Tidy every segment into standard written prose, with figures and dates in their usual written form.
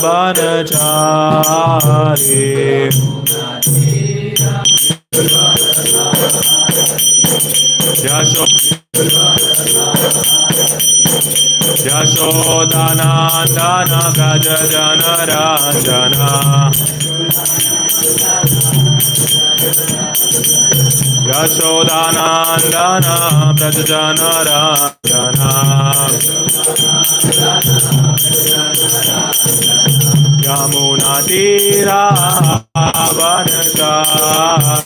vanachari Yasho Yashodanandana Braja Jana Ranjana Yashodanandana Braja Jana Ranjana Yamuna Tira Vanachari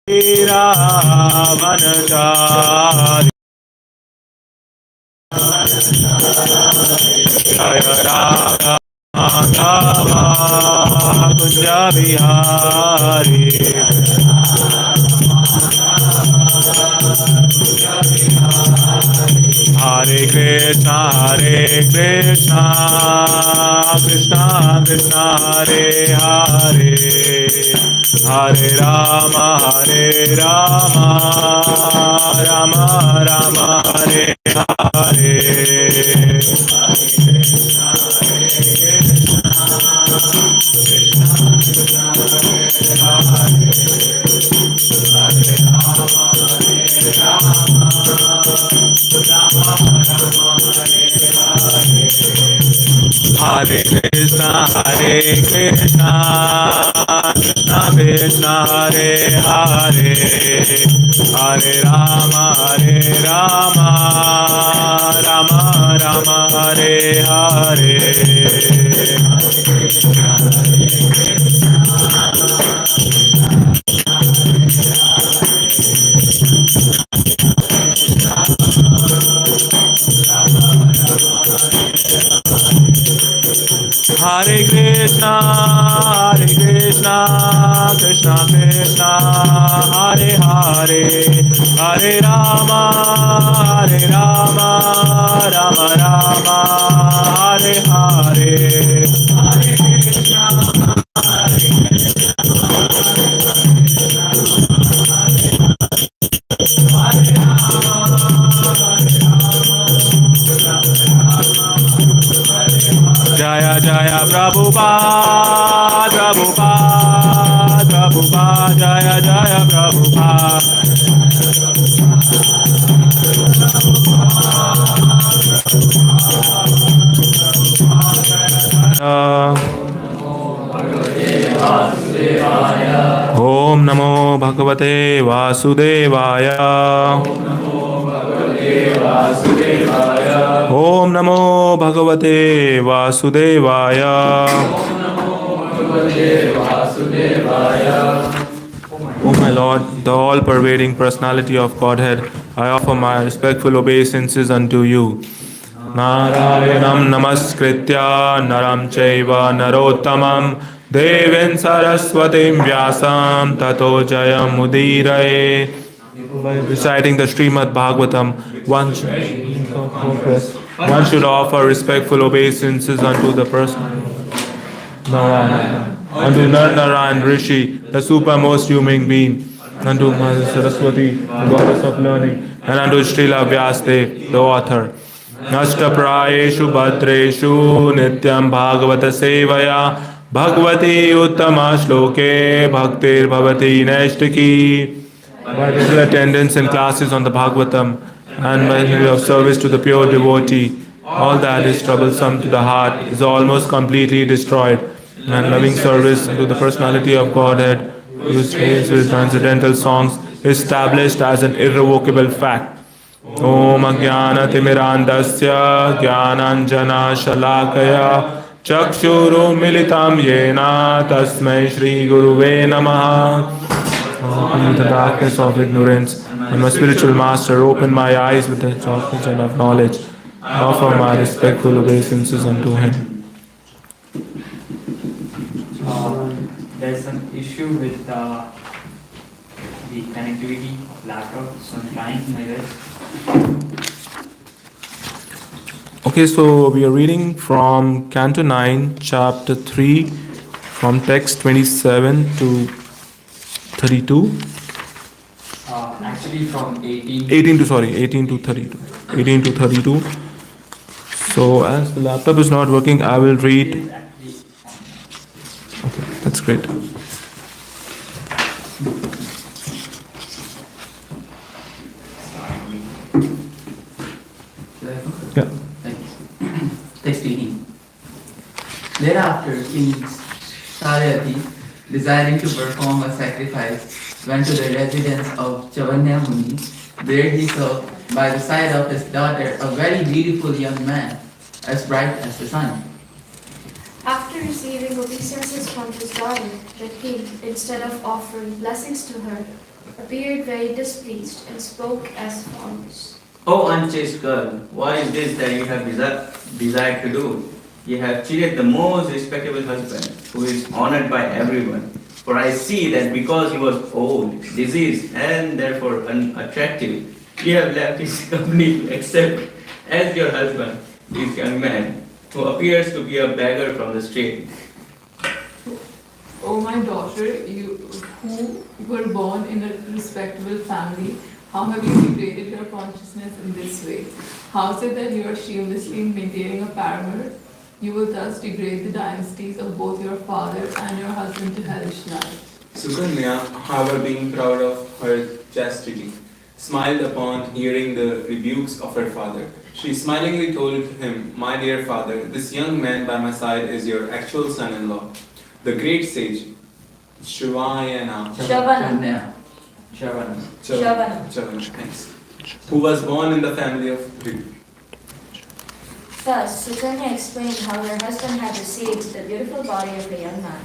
Tira Vanachari Jaya Radha Madhava Kunja Vihari Hare Krishna Krishna Krishna Hare Hare Hare Rama Rama Rama Hare Hare Hare Krishna Krishna Krishna Hare Hare Hare Rama Rama Rama Hare Hare Hare Krishna Krishna Krishna Hare Hare Hare Rama Rama Rama Hare Hare Jaya Jaya Prabhupada Prabhupada Prabhupada Jaya Jaya Prabhupada Om Namo Bhagavate Vasudevaya Om Namo Bhagavate Vasudevaya O my Lord, the all-pervading personality of Godhead, I offer my respectful obeisances unto you. Narayanam namaskritya naram chaiva narottamam devin saraswatim vyasam tato jayam udiraye. By reciting the Srimad Bhagavatam, one should offer respectful obeisances unto the person Narayana, unto Narayan Rishi, the supermost human being, unto Mother Saraswati, the goddess of learning, and unto Srila Vyasadeva, the author. Nashtaprayeshu bhatreshu nityam bhagavata sevaya bhagavati uttama shloke bhaktir bhavati naishtaki. By regular attendance in classes on the Bhagavatam and by of service to the pure devotee, all that is troublesome to the heart is almost completely destroyed, and loving service to the personality of Godhead, whose praise with transcendental songs, is established as an irrevocable fact. Om Ajnana Timirandasya Jnananjana Shalakaya Chakshuru Militam Yena Tasmai Shri Guruve Namaha. In the darkness of ignorance, and my spiritual master, open my eyes with the vision of knowledge. I offer my respectful obeisances unto him. There's an issue with the connectivity of laptop, so I'm trying my best. Okay, so we are reading from Canto 9, Chapter 3, from text 27 to 32. actually from 18. 18 to 32. 18 to 32. So as the laptop is not working, I will read. Okay, that's great. Yeah. Text 18. Thereafter, King Saryati, desiring to perform a sacrifice, went to the residence of Chavanya Muni. There he saw, by the side of his daughter, a very beautiful young man, as bright as the sun. After receiving obeisances from his daughter, the king, instead of offering blessings to her, appeared very displeased and spoke as follows. O unchaste girl, what is this that you have desired to do? You have cheated the most respectable husband, who is honored by everyone. For I see that because he was old, diseased, and therefore unattractive, you have left his company to accept as your husband this young man, who appears to be a beggar from the street. O my daughter, you who were born in a respectable family, how have you degraded your consciousness in this way? How is it that you are shamelessly maintaining a paramour? You will thus degrade the dynasties of both your father and your husband to hellish life. Sukanya, however, being proud of her chastity, smiled upon hearing the rebukes of her father. She smilingly told him, My dear father, this young man by my side is your actual son-in-law, the great sage, Shravana. Shavana. Thanks. Who was born in the family of Ritu. Thus, Sukanya explained how her husband had received the beautiful body of a young man.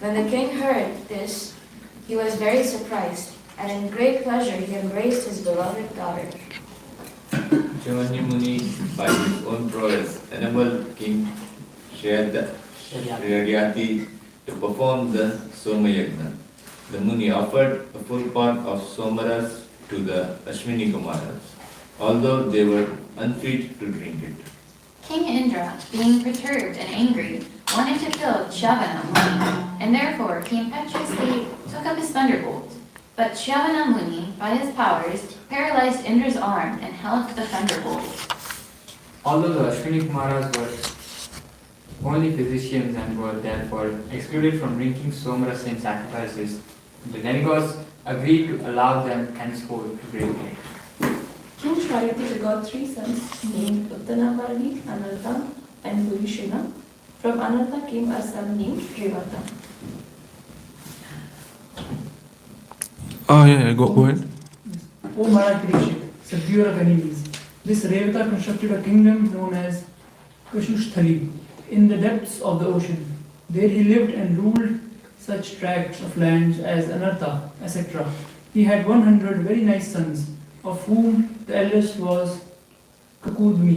When the king heard this, he was very surprised, and in great pleasure he embraced his beloved daughter. Chavanya Muni, by his own prowess, enabled King Sharyati to perform the Somayagna. The Muni offered a full pot of Somaras to the Ashwini Kumaras, although they were unfit to drink it. King Indra, being perturbed and angry, wanted to kill Shyam Muni, and therefore he impetuously took up his thunderbolt. But Shyam Muni, by his powers, paralyzed Indra's arm and held the thunderbolt. Although the Ashwini Kumaras were only physicians and were therefore excluded from drinking somaras in sacrifices, the demigods agreed to allow them henceforth to drink it. King Sharyati begot 3 sons named Uttanavardi, Anartha, and Purishina. From Anartha came a son named Revata. Oh yeah, go ahead. O Marakrishi, subduer of enemies, this Revata constructed a kingdom known as Kashushthali in the depths of the ocean. There he lived and ruled such tracts of lands as Anartha, etc. He had 100 very nice sons, of whom the eldest was Kakudmi.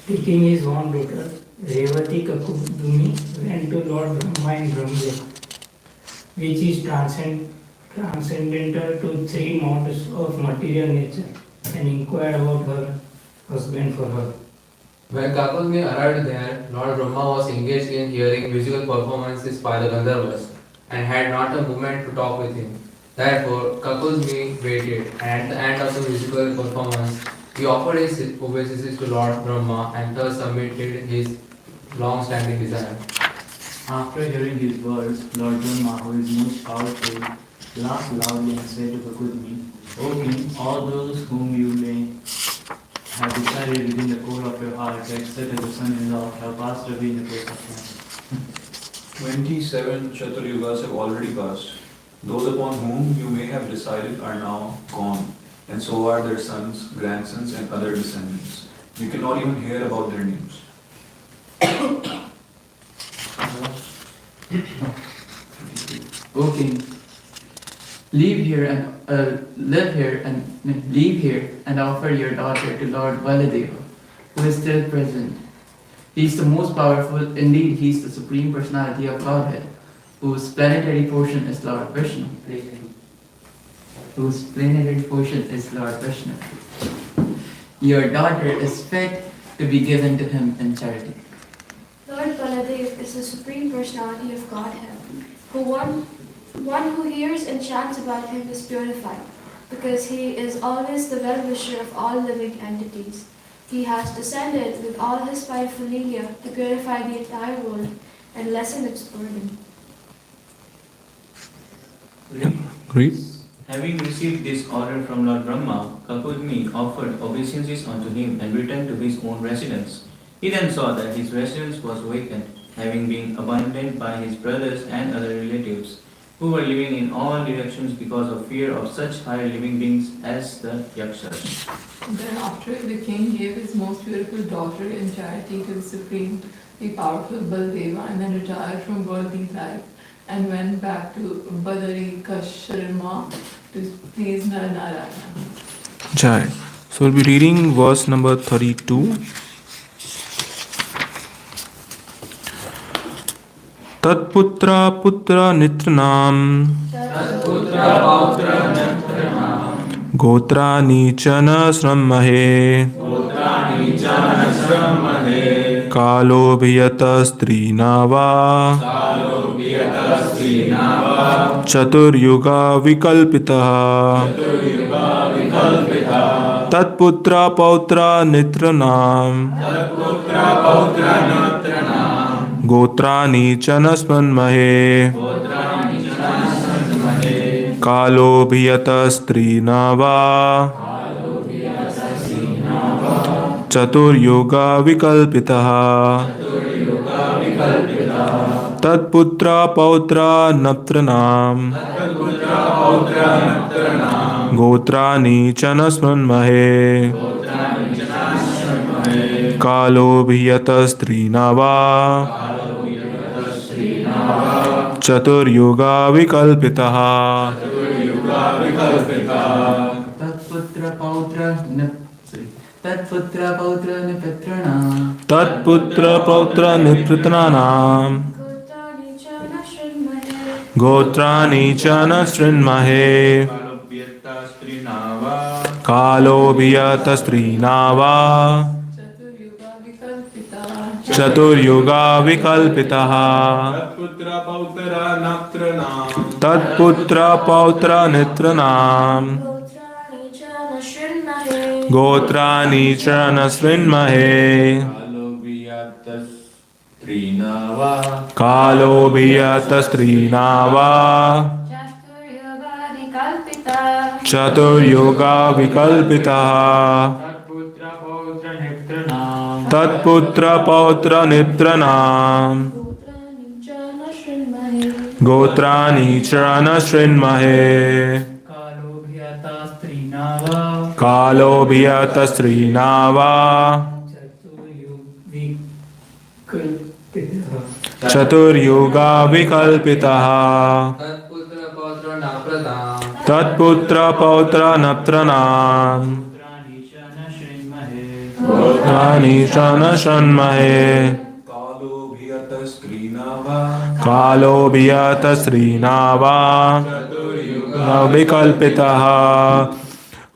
Taking his one daughter, Revati Kakudumi went to Lord Brahma in Brahmloka, which is transcendental to 3 modes of material nature, and inquired about her husband for her. When Kakudmi arrived there, Lord Brahma was engaged in hearing musical performances by the Gandharvas and had not a moment to talk with him. Therefore, Kakudmi waited, and at the end of the musical performance, he offered his obeisances to Lord Brahma and thus submitted his long-standing desire. After hearing these words, Lord Brahma, who is most powerful, laughed loudly and said to Kakudmi, O king, all those whom you may have decided within the core of your heart to accept as a son-in-law have passed away in the course of time. 27 Chaturyugas have already passed. Those upon whom you may have decided are now gone, and so are their sons, grandsons, and other descendants. You cannot even hear about their names. O king, live here and offer your daughter to Lord Baladeva, who is still present. He is the most powerful, indeed he is the supreme personality of Godhead, whose planetary portion is Lord Vishnu. Your daughter is fit to be given to him in charity. Lord Baladev is the Supreme Personality of Godhead, who One who hears and chants about him is purified, because he is always the well-wisher of all living entities. He has descended with all his paraphernalia to purify the entire world and lessen its burden. Great. Having received this order from Lord Brahma, Kakudmi offered obeisances unto him and returned to his own residence. He then saw that his residence was vacant, having been abandoned by his brothers and other relatives, who were living in all directions because of fear of such higher living beings as the Yakshas. Thereafter, the king gave his most beautiful daughter in charity to the supreme, the powerful Baldeva, and then retired from worldly life and went back to Badari Kasharma to please Narayana. Jai. So we'll be reading verse number 32. Tatputra putra nitranam gotrani chana srammahe kalo bhiyata strina va chaturyuga vikalpitah tatputra pautra nitranam gotrani chanasmanmahe kalo bhiyata strina va chaturyuga vikalpitah tatputra pautra naptranam gotrani chanasmanmahe kalo bhiyata strina va chaturyuga vikalpitah Tatputra pautra nipatranam tatputra pautra nipratranam gotrani chana srinmahe kalo bhiyata strina va chaturyuga vikalpitah tatputra pautra nitranam gotrani chana srinmahe kalo bhiyata strina va chaturyuga vikalpitah tatputra pautra niptranam gotrani chana srinmahe kalo bhiyata strina va chaturyuga vikalpitah tatputra pautra naptranam gotrani chana srinmahe kalo bhiyata strina va vikalpitah.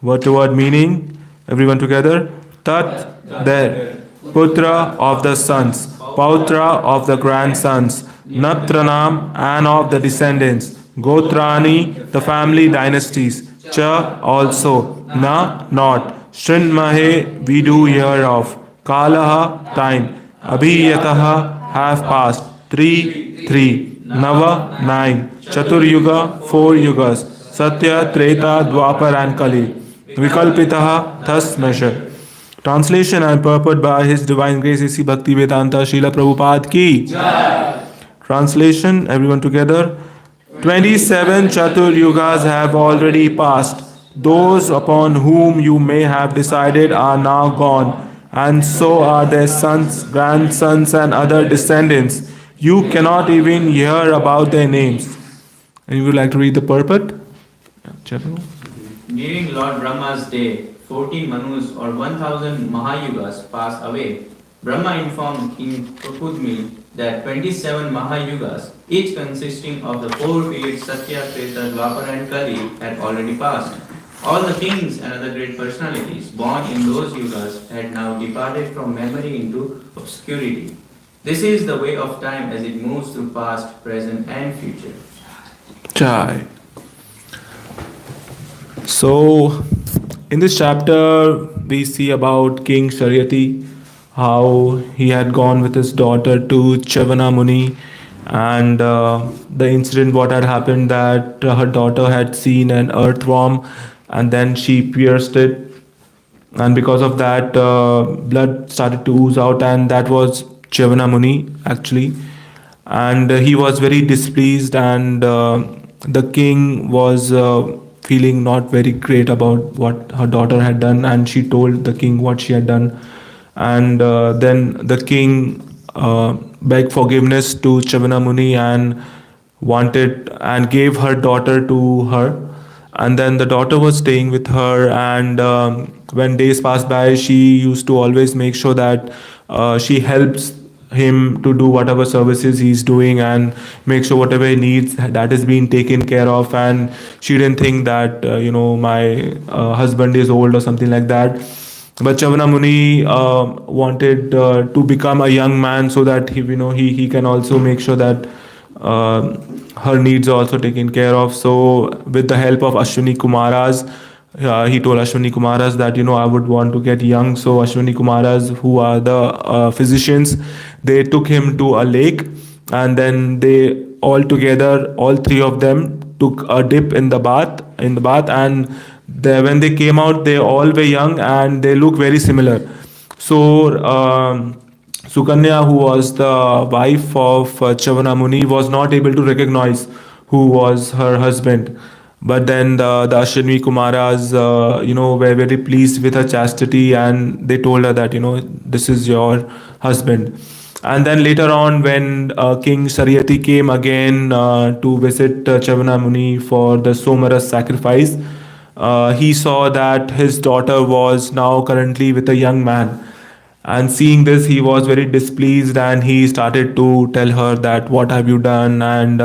Word to word meaning, everyone together. Tat, there, putra of the sons, pautra of the grandsons, naptranam and of the descendants, gotrani the family dynasties, cha also, na not, shrinmahe we do hear of, kalaha time, abhiyataha have passed, three, nava 9, chaturyuga 4 yugas, satya, treta, dwapar and kali. Vikalpitaha, thus measured. Translation and purport by His Divine Grace A.C. Bhakti Vedanta Srila Prabhupada ki. Translation, everyone together. 27 Chatur Yugas have already passed. Those upon whom you may have decided are now gone, and so are their sons, grandsons, and other descendants. You cannot even hear about their names. And you would like to read the purport? During Lord Brahma's day, 14 Manus or 1000 Mahayugas passed away. Brahma informed King Kakudmi that 27 Mahayugas, each consisting of the 4 periods Satya, Treta, Dwapara and Kali, had already passed. All the kings and other great personalities born in those yugas had now departed from memory into obscurity. This is the way of time as it moves through past, present and future. Chai. So, in this chapter, we see about King Sharyati, how he had gone with his daughter to Chavana Muni, and the incident what had happened that her daughter had seen an earthworm, and then she pierced it, and because of that, blood started to ooze out, and that was Chavana Muni actually, and he was very displeased, and the king was feeling not very great about what her daughter had done, and she told the king what she had done, and then the king begged forgiveness to Chavana Muni and wanted and gave her daughter to her, and then the daughter was staying with her, and when days passed by, she used to always make sure that she helps him to do whatever services he's doing and make sure whatever he needs that is being taken care of, and she didn't think that my husband is old or something like that. But Chavana Muni wanted to become a young man so that he can also make sure that uh, her needs are also taken care of. So with the help of Ashwini Kumaras, he told Ashwini Kumaras that I would want to get young. So Ashwini Kumaras, who are the physicians, they took him to a lake, and then they all together, all three of them, took a dip in the bath, and when they came out, they all were young and they look very similar. So Sukanya, who was the wife of Chavana Muni, was not able to recognize who was her husband. But then the Ashwini Kumaras, were very pleased with her chastity, and they told her that, this is your husband. And then later on, when King Saryati came again to visit Chavana Muni for the Somaras sacrifice, he saw that his daughter was now currently with a young man. And seeing this, he was very displeased, and he started to tell her that, what have you done, and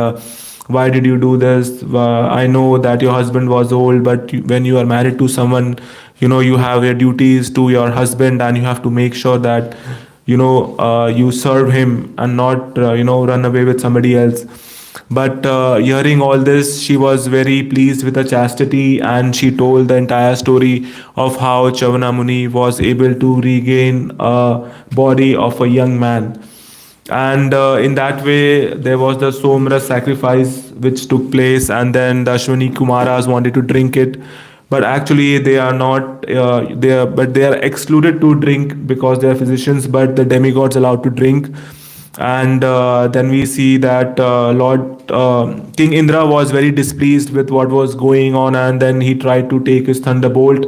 why did you do this? I know that your husband was old, but when you are married to someone, you have your duties to your husband, and you have to make sure that you serve him and not run away with somebody else. But hearing all this, she was very pleased with her chastity, and she told the entire story of how Chavana Muni was able to regain a body of a young man. And in that way, there was the Somras sacrifice which took place, and then the Ashwini Kumaras wanted to drink it, but actually they are not. They are excluded to drink because they are physicians, but the demigods allowed to drink. And then we see that Lord King Indra was very displeased with what was going on, and then he tried to take his thunderbolt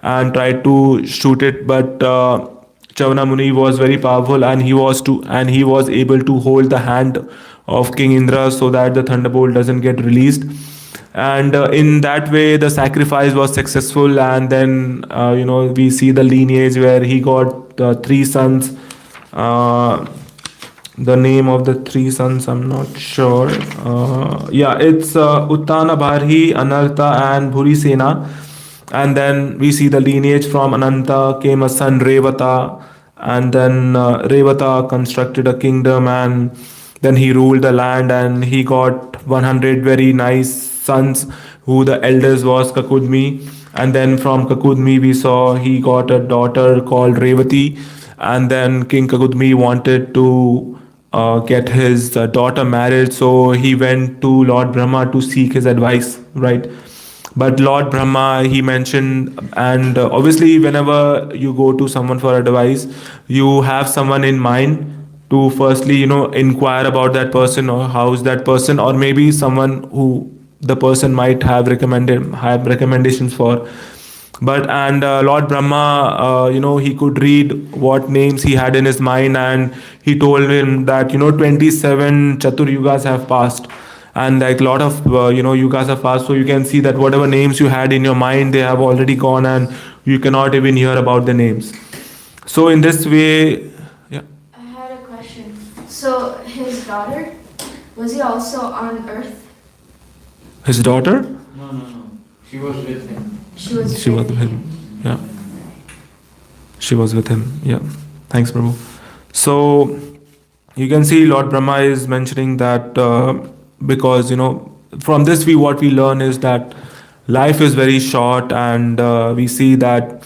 and tried to shoot it, but Chavana Muni was very powerful, and he was able to hold the hand of King Indra so that the thunderbolt doesn't get released. And in that way, the sacrifice was successful, and then we see the lineage where he got three sons. Uh, the name of the three sons, I'm not sure. Yeah, it's Uttana Bharhi, Anartha, and Bhurisena. And then we see the lineage from Ananta came a son Revata, and then Revata constructed a kingdom, and then he ruled the land, and he got 100 very nice sons, who the eldest was Kakudmi. And then from Kakudmi we saw he got a daughter called Revati, and then King Kakudmi wanted to get his daughter married, so he went to Lord Brahma to seek his advice, right? But Lord Brahma, he mentioned, and obviously whenever you go to someone for advice, you have someone in mind to firstly inquire about that person, or how's that person, or maybe someone who the person might have recommendations for. But and Lord Brahma, he could read what names he had in his mind, and he told him that 27 chatur yugas have passed, and like a lot of yugas have passed, so you can see that whatever names you had in your mind, they have already gone, and you cannot even hear about the names. So in this way, yeah. I had a question. So his daughter, was he also on earth? His daughter, No, no, no. She was with him. She was she was with him, yeah, she was with him, yeah. Thanks, Prabhu. So you can see Lord Brahma is mentioning that because from this we what we learn is that life is very short, and we see that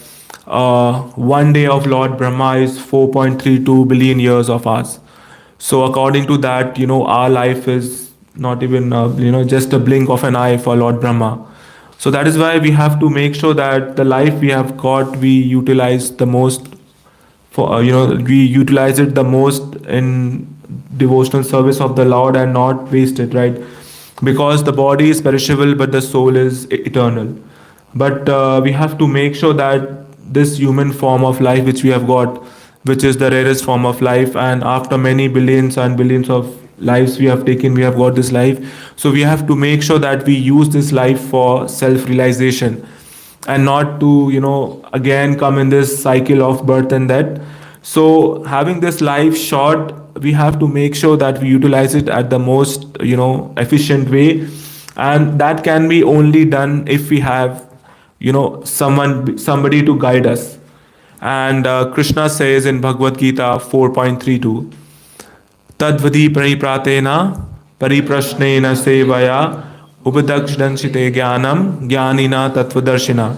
one day of Lord Brahma is 4.32 billion years of ours. So according to that, our life is not even just a blink of an eye for Lord Brahma. So that is why we have to make sure that the life we have got, we utilize the most for we utilize it the most in devotional service of the Lord and not waste it, right? Because the body is perishable but the soul is eternal. But we have to make sure that this human form of life which we have got, which is the rarest form of life, and after many billions and billions of lives we have taken, we have got this life. So we have to make sure that we use this life for self realization, and not to again come in this cycle of birth and death. So having this life short, we have to make sure that we utilize it at the most efficient way, and that can be only done if we have somebody to guide us. And Krishna says in Bhagavad Gita 4.32, Tadvadi paripratena pariprashnena sevaya upadakshanshite jnanam jnanina tattvadarshina.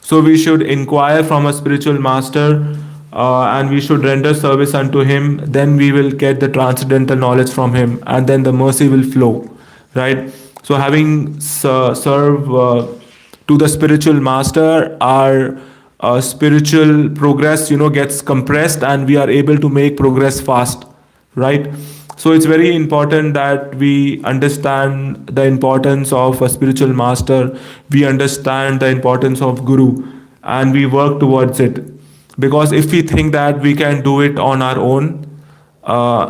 So we should inquire from a spiritual master, and we should render service unto him. Then we will get the transcendental knowledge from him, and then the mercy will flow, right? So having serve to the spiritual master, our spiritual progress gets compressed, and we are able to make progress fast, right? So it's very important that we understand the importance of a spiritual master, we understand the importance of guru, and we work towards it. Because if we think that we can do it on our own,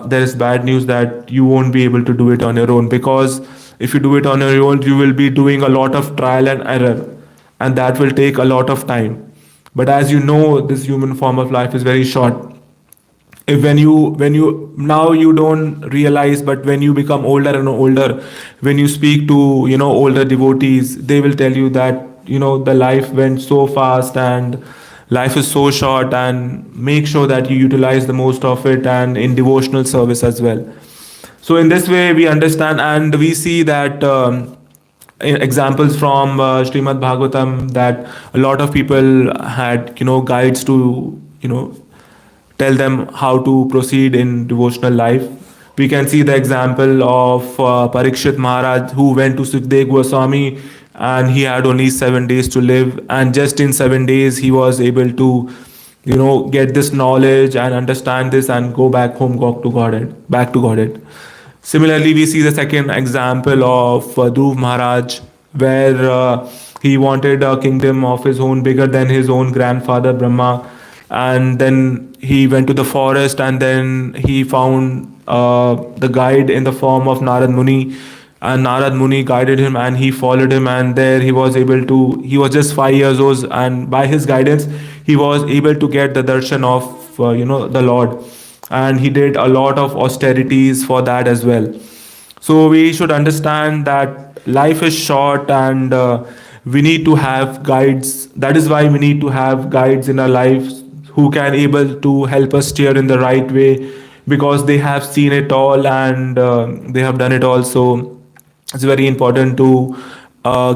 there is bad news that you won't be able to do it on your own. Because if you do it on your own, you will be doing a lot of trial and error, and that will take a lot of time. But as you know, this human form of life is very short. If when you now you don't realize, but when you become older and older, when you speak to older devotees, they will tell you that the life went so fast and life is so short, and make sure that you utilize the most of it, and in devotional service as well. So in this way we understand, and we see that examples from Srimad Bhagavatam, that a lot of people had guides to tell them how to proceed in devotional life. We can see the example of Parikshit Maharaj, who went to Sukdev Goswami, and he had only 7 days to live, and just in 7 days he was able to get this knowledge and understand this and go back home, go to Godhead, back to Godhead. Similarly, we see the second example of Dhruv Maharaj, where he wanted a kingdom of his own bigger than his own grandfather Brahma, and then he went to the forest, and then he found the guide in the form of Narad Muni, and Narad Muni guided him, and he followed him, and there he was able to, he was just 5 years old, and by his guidance he was able to get the darshan of the Lord, and he did a lot of austerities for that as well. So we should understand that life is short, and we need to have guides. That is why we need to have guides in our lives who can able to help us steer in the right way, because they have seen it all, and they have done it all. So it's very important to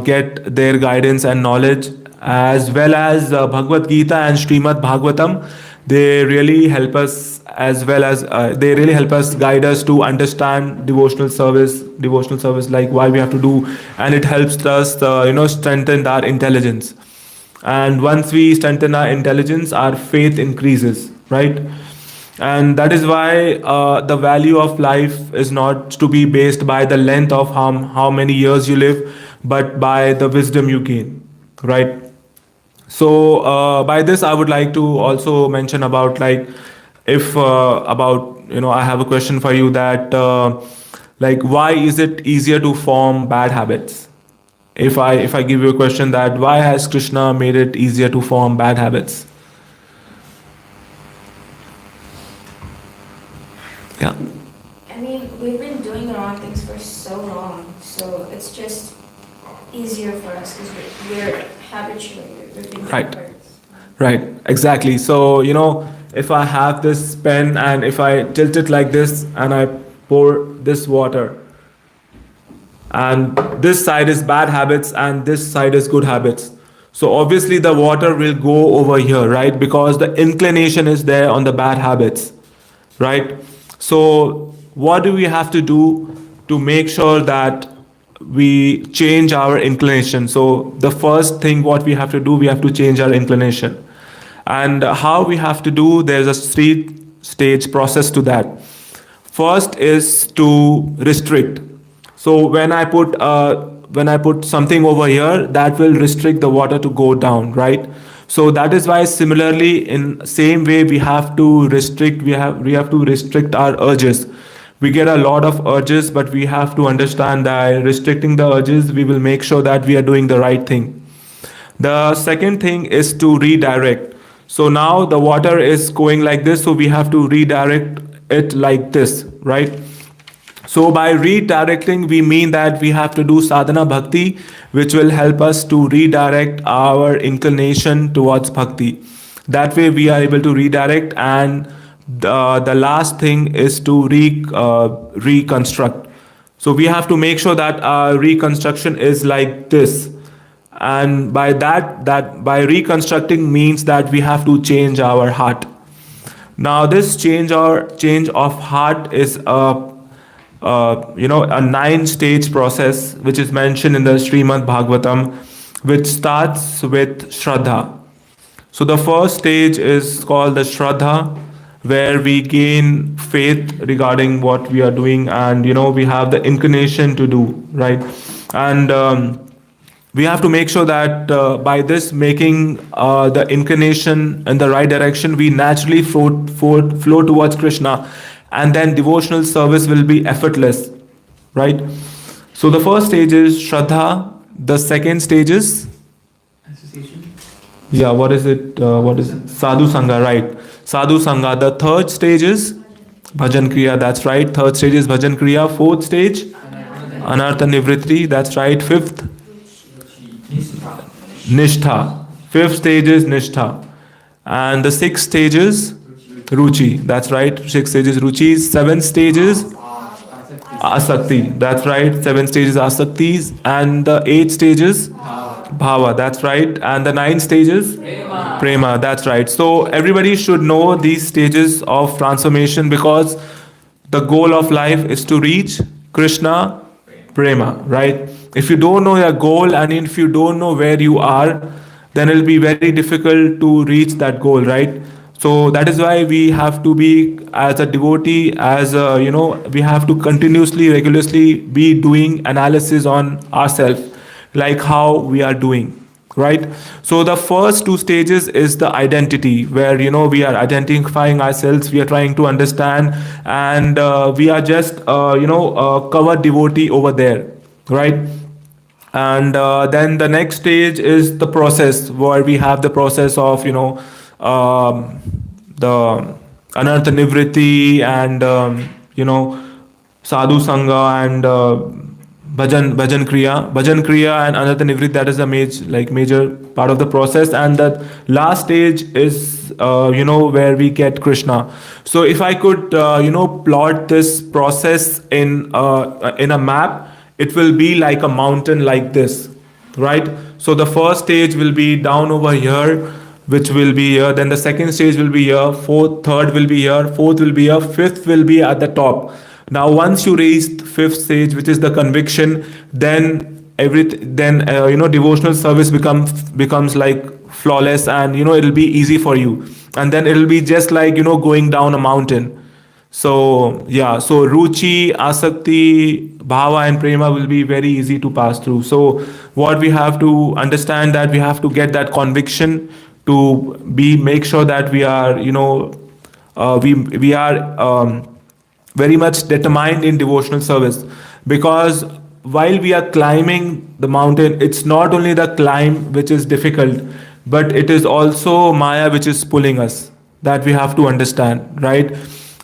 get their guidance and knowledge, as well as Bhagavad Gita and Srimad Bhagavatam. They really help us, as well as they really help us, guide us to understand devotional service, like why we have to do, and it helps us strengthen our intelligence. And once we strengthen our intelligence, our faith increases, right? And that is why the value of life is not to be based by the length of how many years you live, but by the wisdom you gain, right? So by this I would like to also mention about, like, if about I have a question for you, that like, why is it easier to form bad habits? If I give you a question, that why has Krishna made it easier to form bad habits? Yeah. I mean, we've been doing wrong things for so long, so it's just easier for us because we're habituated. We've been Right. converts. Right, exactly. So, if I have this pen and if I tilt it like this and I pour this water, and this side is bad habits and this side is good habits. So obviously the water will go over here, right? Because the inclination is there on the bad habits, right? So what do we have to do to make sure that we change our inclination? So the first thing what we have to do, we have to change our inclination. And how we have to do, there's a three-stage process to that. First is to restrict. So when I put something over here, that will restrict the water to go down, right? So that is why similarly in same way we have to restrict. We have to restrict our urges. We get a lot of urges, but we have to understand that restricting the urges, we will make sure that we are doing the right thing. The second thing is to redirect. So now the water is going like this, so we have to redirect it like this, right? So by redirecting, we mean that we have to do sadhana bhakti, which will help us to redirect our inclination towards bhakti. That way we are able to redirect, and the last thing is to reconstruct. So we have to make sure that our reconstruction is like this. And by that by reconstructing means that we have to change our heart. Now this change of heart is a 9-stage process which is mentioned in the Srimad Bhagavatam, which starts with Shraddha. So the first stage is called the Shraddha, where we gain faith regarding what we are doing, and we have the inclination to do right. And we have to make sure that by this making the inclination in the right direction, we naturally flow towards Krishna, and then devotional service will be effortless, right? So the first stage is Shraddha. The second stage is Association. Yeah, what is it? Sadhu Sangha, right? Sadhu Sangha. The third stage is Bhajan Kriya, that's right. Third stage is Bhajan Kriya. Fourth stage, Anartha Nivritti, that's right. Fifth, Nishtha. Fifth stage is Nishtha. And the sixth stage is Ruchi, that's right. Sixth stage is Ruchi. Seventh stage is Asakti, that's right. Seventh stage is Asakti. And the eighth stage is Bhava, that's right. And the ninth stage is Prema, that's right. So everybody should know these stages of transformation, because the goal of life is to reach Krishna Prema, right? If you don't know your goal and if you don't know where you are, then it will be very difficult to reach that goal, right? So that is why we have to be, as a devotee, we have to continuously, regularly be doing analysis on ourselves, like how we are doing, right? So the first two stages is the identity, where we are identifying ourselves, we are trying to understand, and we are just covered devotee over there, right? And then the next stage is the process, where we have the process of the Anartha Nivritti, and Sadhu Sangha, and Bhajan Kriya and Anartha Nivritti. That is the major part of the process. And the last stage is where we get Krishna. So if I could plot this process in a map, it will be like a mountain like this, right? So the first stage will be down over here, which will be here. Then the second stage will be here. Third will be here. Fourth will be here. Fifth will be at the top. Now, once you reach the fifth stage, which is the conviction, then devotional service becomes like flawless, and it'll be easy for you. And then it'll be just like going down a mountain. So yeah, so Ruchi, Asakti, Bhava and Prema will be very easy to pass through. So what we have to understand, that we have to get that conviction to make sure that we are we are very much determined in devotional service. Because while we are climbing the mountain, it's not only the climb which is difficult, but it is also Maya which is pulling us. That we have to understand, right?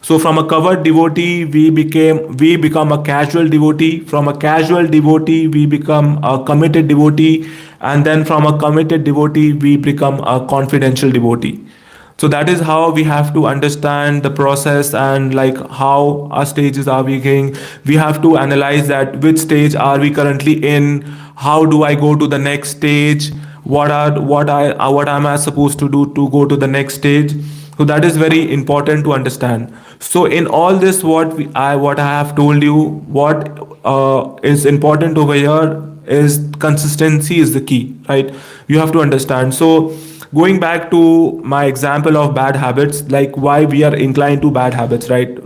So from a covered devotee, we become a casual devotee. From a casual devotee, we become a committed devotee. And then from a committed devotee, we become a confidential devotee. So that is how we have to understand the process, and like how our stages are we going. We have to analyze that which stage are we currently in, how do I go to the next stage, what am I supposed to do to go to the next stage. So that is very important to understand. So in all this, what I have told you, what is important over here is consistency is the key, right? You have to understand. So going back to my example of bad habits, like why we are inclined to bad habits, right?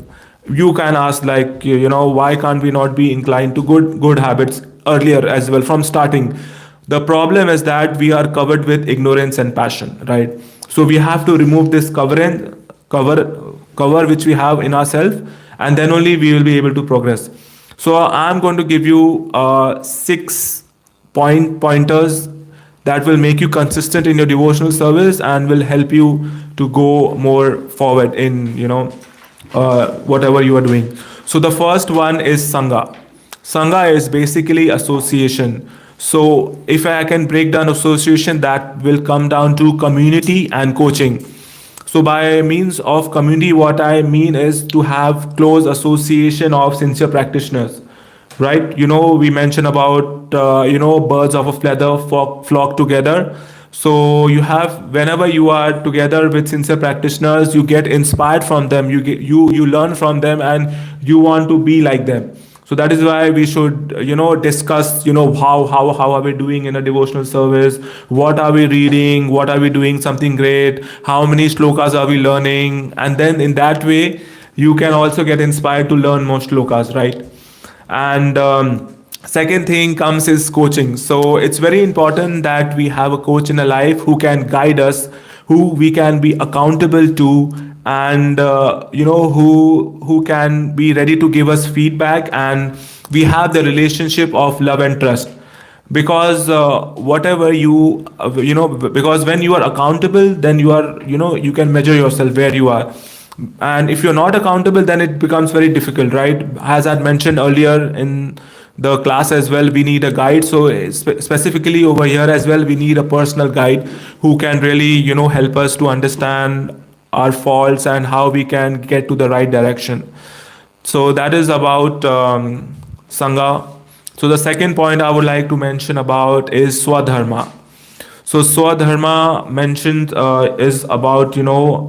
You can ask, like, why can't we not be inclined to good habits earlier as well from starting? The problem is that we are covered with ignorance and passion, right? So we have to remove this cover which we have in ourselves, and then only we will be able to progress. So I'm going to give you 6 pointers that will make you consistent in your devotional service and will help you to go more forward in whatever you are doing. So the first one is sangha. Sangha is basically association. So if I can break down association, that will come down to community and coaching. So by means of community, what I mean is to have close association of sincere practitioners, right? We mentioned about birds of a feather flock together. So you have, whenever you are together with sincere practitioners, you get inspired from them, you learn from them, and you want to be like them. So that is why we should discuss how are we doing in a devotional service, what are we reading, what are we doing something great, how many shlokas are we learning, and then in that way you can also get inspired to learn more shlokas, right? And second thing comes is coaching. So it's very important that we have a coach in our life who can guide us, who we can be accountable to, and who can be ready to give us feedback, and we have the relationship of love and trust. Because whatever because when you are accountable, then you are you can measure yourself where you are. And if you're not accountable, then it becomes very difficult, right? As I mentioned earlier in the class as well, we need a guide. So specifically over here as well, we need a personal guide who can really help us to understand our faults and how we can get to the right direction. So that is about sangha. So the second point I would like to mention about is swadharma. So Swadharma mentioned is about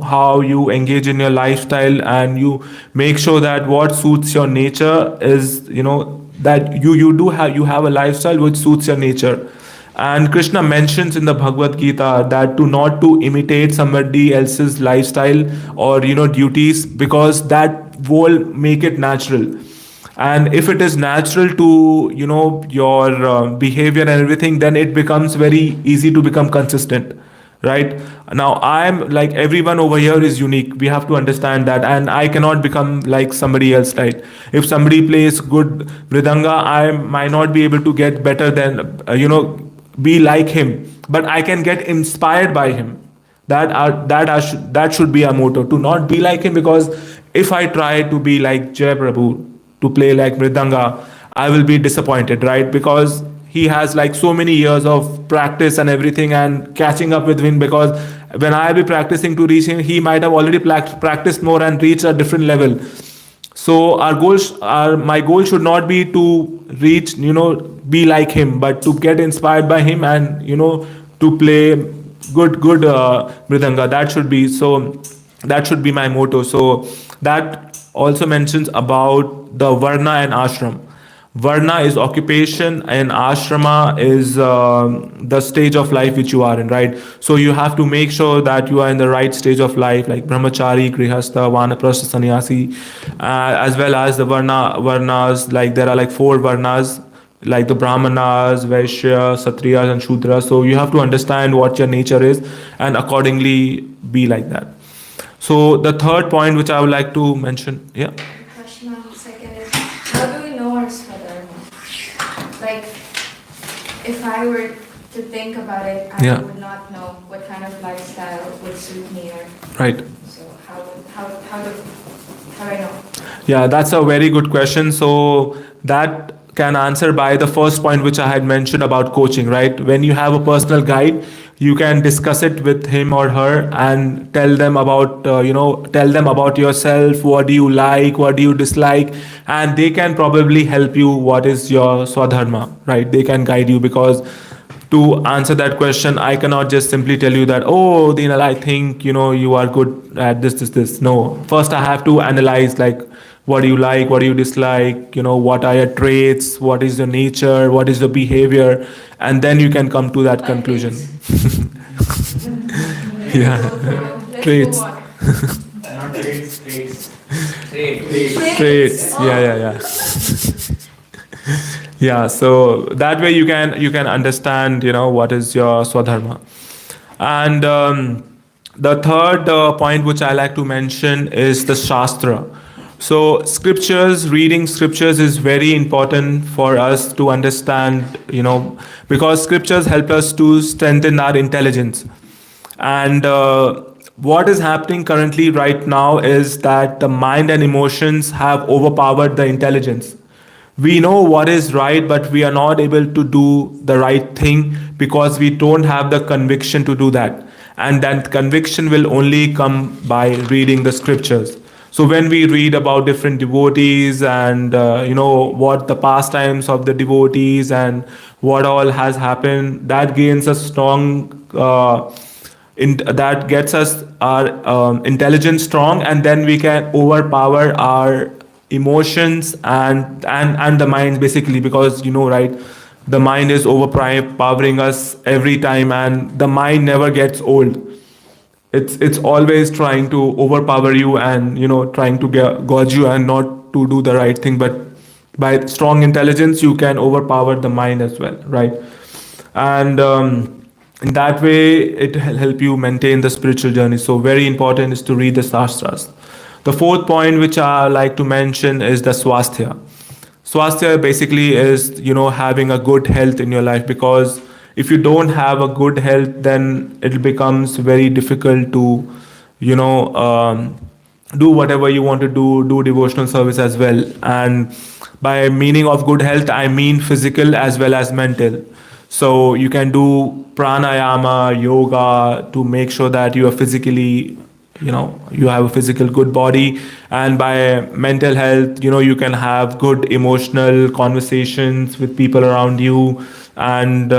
how you engage in your lifestyle, and you make sure that what suits your nature is that you have a lifestyle which suits your nature. And Krishna mentions in the Bhagavad Gita that to imitate somebody else's lifestyle or duties, because that will make it natural. And if it is natural to your behavior and everything, then it becomes very easy to become consistent, right? Now I'm like, everyone over here is unique, we have to understand that, and I cannot become like somebody else, right? If somebody plays good mridanga, I might not be able to get better than be like him, but I can get inspired by him. That should be a motto, to not be like him, because if I try to be like Jay Prabhu, to play like mridanga, I will be disappointed, right? Because he has like so many years of practice and everything, and catching up with him, because when I be practicing to reach him, he might have already practiced more and reached a different level. So my goal should not be to reach, be like him, but to get inspired by him, and to play good mridanga. That should be my motto. So that also mentions about the varna and ashram. Varna is occupation, and ashrama is the stage of life which you are in, right? So you have to make sure that you are in the right stage of life, like brahmachari, grihastha, vanaprastha, sannyasi, as well as the varnas. Like there are like 4 varnas, like the brahmanas, vaishya, satriyas, and shudras. So you have to understand what your nature is, and accordingly be like that. So the third point which I would like to mention, yeah. Question second is, how do we know our swadharma? Like, if I were to think about it, I Yeah. would not know what kind of lifestyle would suit me, or Right. so how do I know? Yeah, that's a very good question. So that can answer by the first point which I had mentioned about coaching, right? When you have a personal guide, you can discuss it with him or her and tell them about tell them about yourself, what do you like, what do you dislike, and they can probably help you what is your swadharma, right? They can guide you, because to answer that question I cannot just simply tell you that, oh Dinal, I think you are good at this. No, first I have to analyze, like, what do you like, what do you dislike, what are your traits, what is your nature, what is your behavior, and then you can come to that conclusion. Yeah. Traits. Not traits, traits. Traits. Yeah. Yeah, so that way you can understand what is your swadharma. And the third point which I like to mention is the shastra. So scriptures, reading scriptures is very important for us to understand, because scriptures help us to strengthen our intelligence. And what is happening currently right now is that the mind and emotions have overpowered the intelligence. We know what is right, but we are not able to do the right thing because we don't have the conviction to do that. And that conviction will only come by reading the scriptures. So when we read about different devotees and what the pastimes of the devotees and what all has happened, that gains a strong that gets us our intelligence strong, and then we can overpower our emotions and the mind, basically, because right, the mind is overpowering us every time, and the mind never gets old. It's always trying to overpower you and trying to gauge you and not to do the right thing. But by strong intelligence you can overpower the mind as well, right? And in that way it will help you maintain the spiritual journey. So very important is to read the shastras. The fourth point which I like to mention is the swasthya. Swasthya basically is having a good health in your life, because if you don't have a good health, then it becomes very difficult to do whatever you want to do devotional service as well. And by meaning of good health I mean physical as well as mental. So you can do pranayama, yoga, to make sure that you are physically, you have a physical good body. And by mental health, you can have good emotional conversations with people around you, and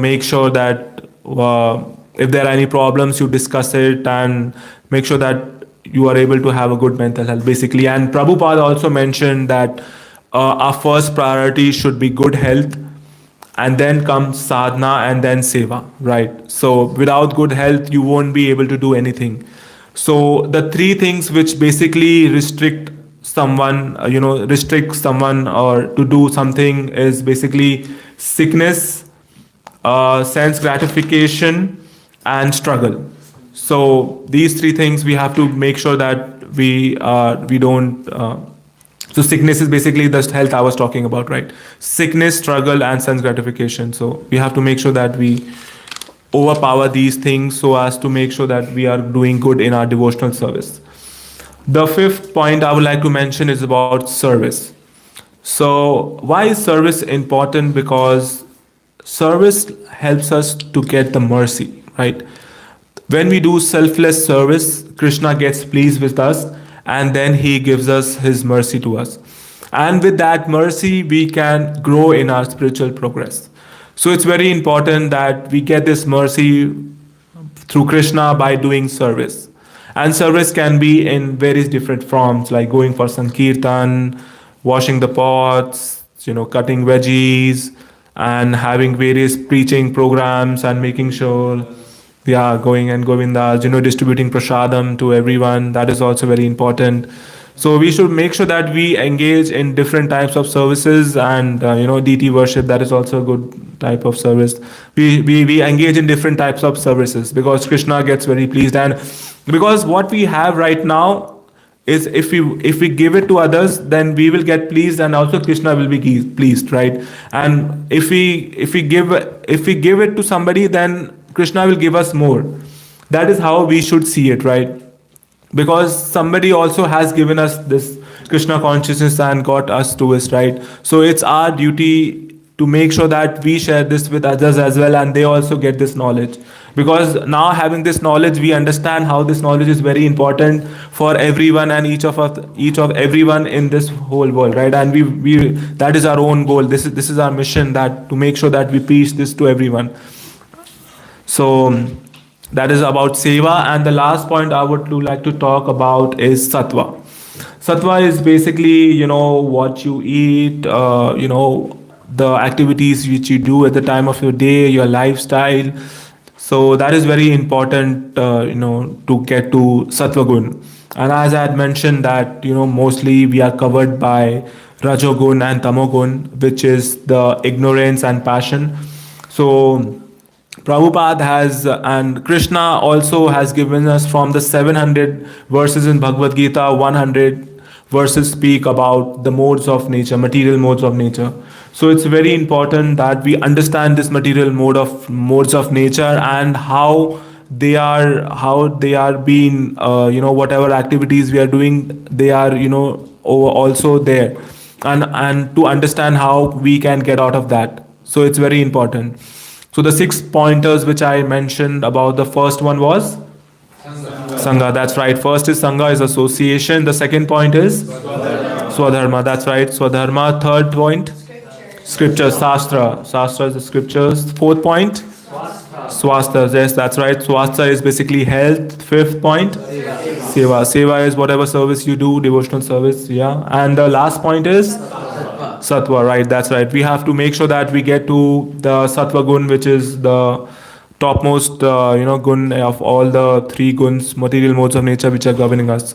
make sure that if there are any problems you discuss it, and make sure that you are able to have a good mental health, basically. And Prabhupada also mentioned that our first priority should be good health, and then comes sadhana, and then seva, right? So without good health you won't be able to do anything. So the three things which basically restrict someone or to do something is basically sickness, sense gratification, and struggle. So these three things we have to make sure that we don't. So sickness is basically the health I was talking about, right? Sickness, struggle, and sense gratification. So we have to make sure that we overpower these things so as to make sure that we are doing good in our devotional service. The fifth point I would like to mention is about service. So why is service important? Because service helps us to get the mercy, right? When we do selfless service, Krishna gets pleased with us, and then he gives us his mercy to us. And with that mercy, we can grow in our spiritual progress. So it's very important that we get this mercy through Krishna by doing service. And service can be in various different forms, like going for Sankirtan, washing the pots, cutting veggies, and having various preaching programs, and making sure going and Govindas, distributing prasadam to everyone. That is also very important. So we should make sure that we engage in different types of services, and deity worship, that is also a good type of service. We engage in different types of services because Krishna gets very pleased. And because what we have right now is, if we give it to others, then we will get pleased, and also Krishna will be pleased, right? And if we give it to somebody, then Krishna will give us more. That is how we should see it, right? Because somebody also has given us this Krishna consciousness and got us to it, right? So it's our duty to make sure that we share this with others as well, and they also get this knowledge. Because now having this knowledge, we understand how this knowledge is very important for everyone and each of everyone in this whole world, right? And we that is our own goal. This is our mission, that to make sure that we preach this to everyone. So that is about seva. And the last point I would like to talk about is sattva. Sattva is basically, what you eat, the activities which you do at the time of your day, your lifestyle. So that is very important, to get to sattva gun. And as I had mentioned that, mostly we are covered by rajogun and tamogun, which is the ignorance and passion. So Prabhupada has, and Krishna also has given us from the 700 verses in Bhagavad Gita, 100 verses speak about the modes of nature, material modes of nature. So it's very important that we understand this material modes of nature, and how they are being, whatever activities we are doing, they are, also there, and to understand how we can get out of that. So it's very important. So the 6 pointers which I mentioned about, the first one was Sangha. That's right. First is Sangha is association. The second point is Swadharma. That's right. Swadharma. Third point, Scripture. Shastra. Shastra is the scriptures. Fourth point, Swasthas. Yes, that's right. Swastha is basically health. Fifth point, Seva. Seva is whatever service you do, devotional service. Yeah. And the last point is Sattva, right? That's right. We have to make sure that we get to the Sattva gun, which is the topmost, gun of all the 3 guns, material modes of nature, which are governing us.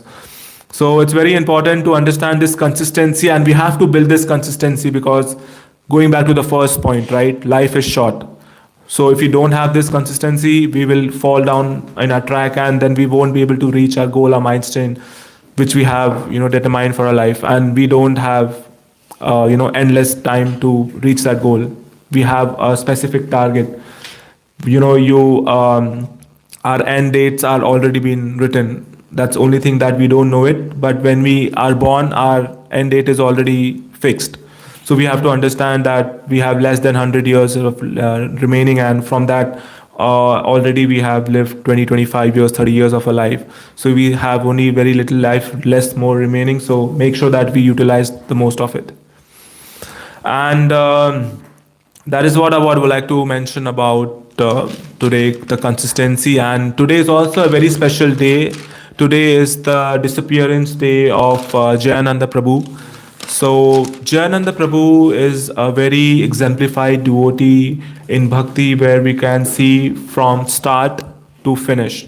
So it's very important to understand this consistency, and we have to build this consistency, because going back to the first point, right? Life is short. So if we don't have this consistency, we will fall down in our track, and then we won't be able to reach our goal, our milestone, which we have, determined for our life. And we don't have endless time to reach that goal. We have a specific target. Our end dates are already been written. That's the only thing that we don't know it. But when we are born, our end date is already fixed. So we have to understand that we have less than 100 years of remaining, and from that, already we have lived 20, 25 years, 30 years of a life. So we have only very little life, less more remaining. So make sure that we utilize the most of it. And that is what I would like to mention about today, the consistency. And today is also a very special day. Today is the disappearance day of Jayananda Prabhu. So Jayananda Prabhu is a very exemplified devotee in bhakti, where we can see from start to finish.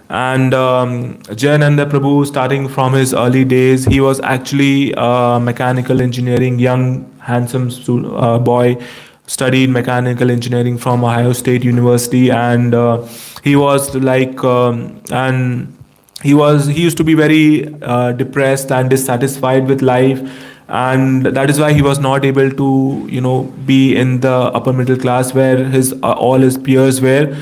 And Jayananda Prabhu, starting from his early days, he was actually a mechanical engineering, young, handsome boy, studied mechanical engineering from Ohio State University, and he was like, and he used to be very depressed and dissatisfied with life, and that is why he was not able to, be in the upper middle class where all his peers were.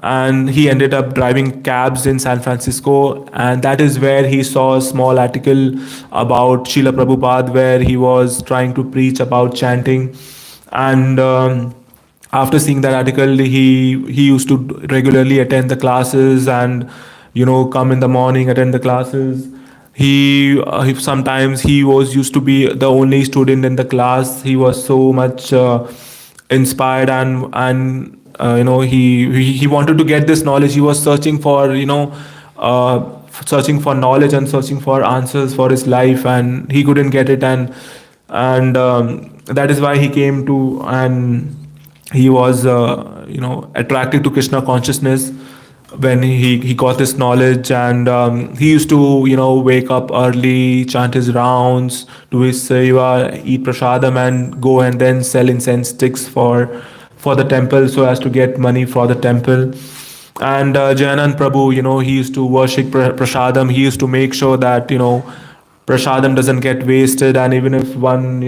And he ended up driving cabs in San Francisco, and that is where he saw a small article about Srila Prabhupada, where he was trying to preach about chanting. And after seeing that article, he used to regularly attend the classes, and come in the morning, attend the classes. He sometimes he was used to be the only student in the class. He was so much inspired, and he wanted to get this knowledge. He was searching for searching for knowledge and searching for answers for his life, and he couldn't get it. And that is why he came to, and he was attracted to Krishna consciousness when he got this knowledge. And he used to wake up early, chant his rounds, do his seva, eat prasadam, and go and then sell incense sticks for the temple, so as to get money for the temple. And Jayanand Prabhu, he used to worship prasadam. He used to make sure that prasadam doesn't get wasted, and even if one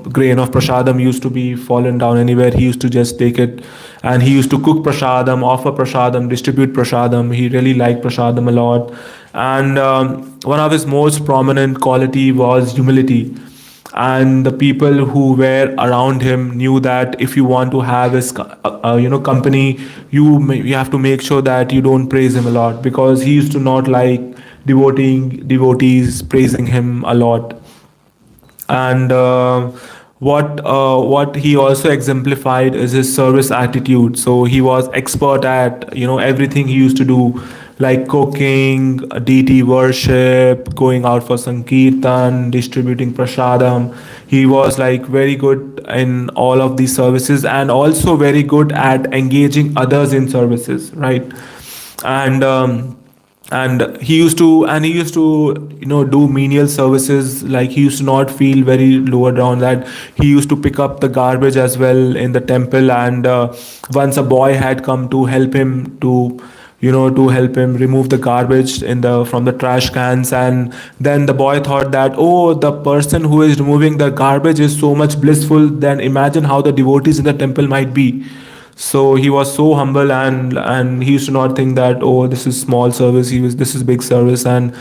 grain of prasadam used to be fallen down anywhere, he used to just take it, and he used to cook prasadam, offer prasadam, distribute prasadam. He really liked prasadam a lot. And one of his most prominent quality was humility. and the people who were around him knew that if you want to have his company, you have to make sure that you don't praise him a lot, because he used to not like devotees praising him a lot. And what he also exemplified is his service attitude. So he was expert at everything he used to do, like cooking, deity worship, going out for sankirtan, distributing prasadam. He was like very good in all of these services, and also very good at engaging others in services, right? And um, and he used to do menial services. Like, he used to not feel very lower down, that he used to pick up the garbage as well in the temple. And once a boy had come to help him to help him remove the garbage in the from the trash cans. And then the boy thought that, oh, the person who is removing the garbage is so much blissful, then imagine how the devotees in the temple might be. So he was so humble, and he used to not think that, oh, this is small service, this is big service. And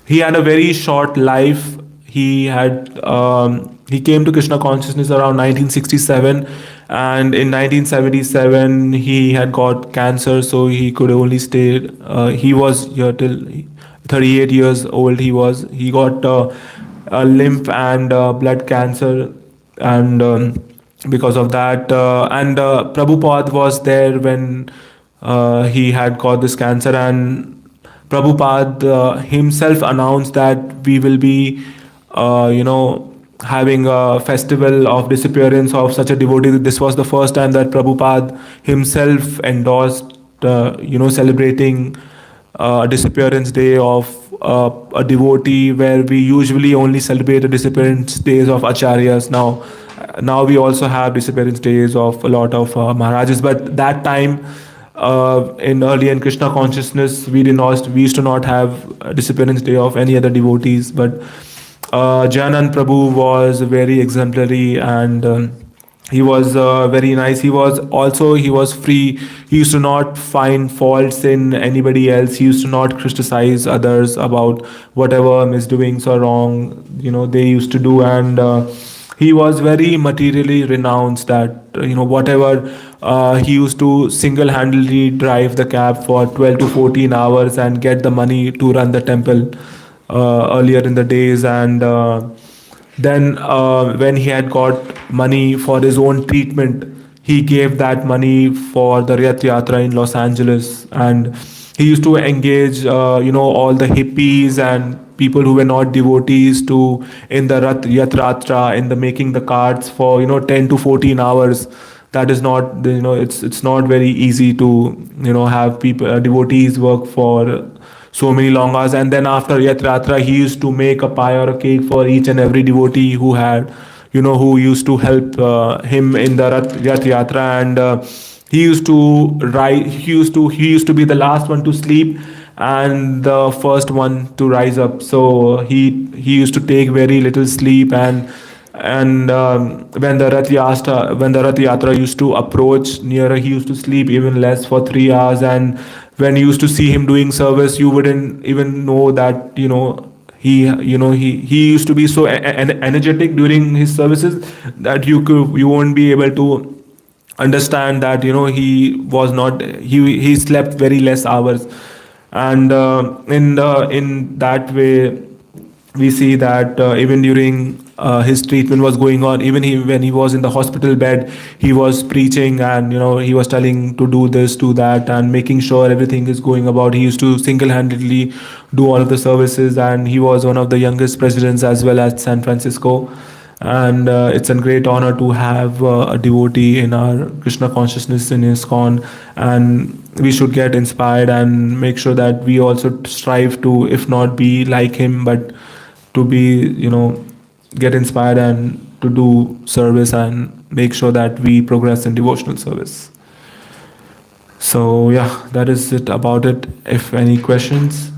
he had a very short life. He came to Krishna consciousness around 1967, and in 1977 he had got cancer, so he could only stay. He was here till 38 years old. He got a lymph and blood cancer. And because of that, and Prabhupada was there when he had got this cancer. And Prabhupada himself announced that we will be, having a festival of disappearance of such a devotee. This was the first time that Prabhupada himself endorsed, celebrating disappearance day of a devotee, where we usually only celebrate the disappearance days of acharyas. Now we also have disappearance days of a lot of Maharajas, but that time, in early in Krishna consciousness, we used to not have a disappearance day of any other devotees. But Jayanand Prabhu was very exemplary, and he was very nice. He was free. He used to not find faults in anybody else. He used to not criticize others about whatever misdoings or wrong they used to do. And he was very materially renounced, that whatever, he used to single-handedly drive the cab for 12 to 14 hours and get the money to run the temple earlier in the days. And then when he had got money for his own treatment, he gave that money for the Rath Yatra in Los Angeles. And he used to engage all the hippies and people who were not devotees to in the Rath Yatra, in the making the cards for 10 to 14 hours. That is not, it's not very easy to have people, devotees, work for so many long hours. And then after Yatra, he used to make a pie or a cake for each and every devotee who used to help him in the Rath Yatra. And he used to be the last one to sleep and the first one to rise up. So he used to take very little sleep. And when the Rath Yatra used to approach nearer, he used to sleep even less for 3 hours. And when you used to see him doing service, you wouldn't even know that he used to be so energetic during his services, that you won't be able to understand that he slept very less hours. And in that way, we see that even during his treatment was going on, even when he was in the hospital bed, he was preaching, and he was telling to do this, do that, and making sure everything is going about. He used to single-handedly do all of the services, and he was one of the youngest presidents as well at San Francisco. And it's a great honor to have a devotee in our Krishna consciousness in ISKCON. And we should get inspired and make sure that we also strive to, if not be like him, but to be, get inspired and to do service and make sure that we progress in devotional service. So yeah, that is it about it. If any questions.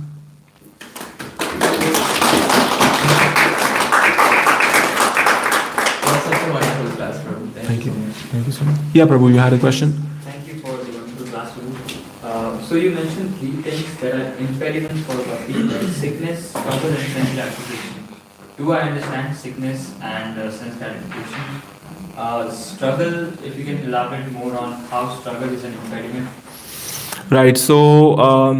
That's such a wonderful class, Prabhu. Thank you. So much. Thank you so much. Yeah, Prabhu, you had a question? Thank you for the wonderful class, Prabhu. So you mentioned three things that are impediments for bhakti: like sickness, purpose, and sense gratification. Do I understand sickness and sense gratification? Struggle, if you can elaborate more on how struggle is an impediment. Right. So,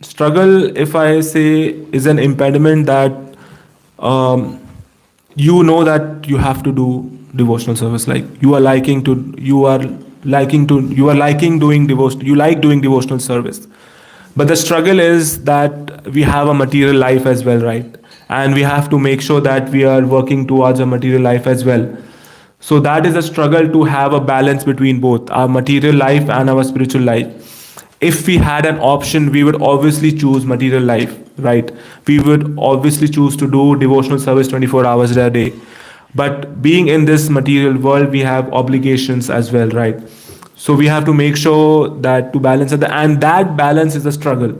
struggle, if I say, is an impediment that um, you know that you have to do devotional service. Like you are liking doing devotion. You like doing devotional service. But the struggle is that we have a material life as well, right? And we have to make sure that we are working towards a material life as well. So that is a struggle to have a balance between both our material life and our spiritual life. If we had an option, we would obviously choose material life, right? We would obviously choose to do devotional service 24 hours a day. But being in this material world, we have obligations as well, right? So we have to make sure that to balance it, and that balance is a struggle.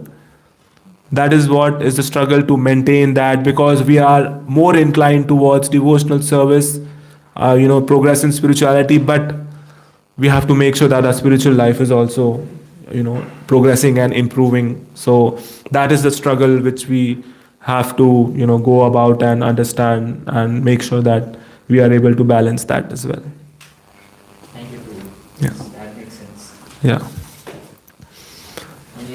That is what is the struggle to maintain that, because we are more inclined towards devotional service, progress in spirituality, but we have to make sure that our spiritual life is also, progressing and improving. So that is the struggle which we have to, go about and understand and make sure that we are able to balance that as well. Thank you. Yeah. That makes sense. Yeah.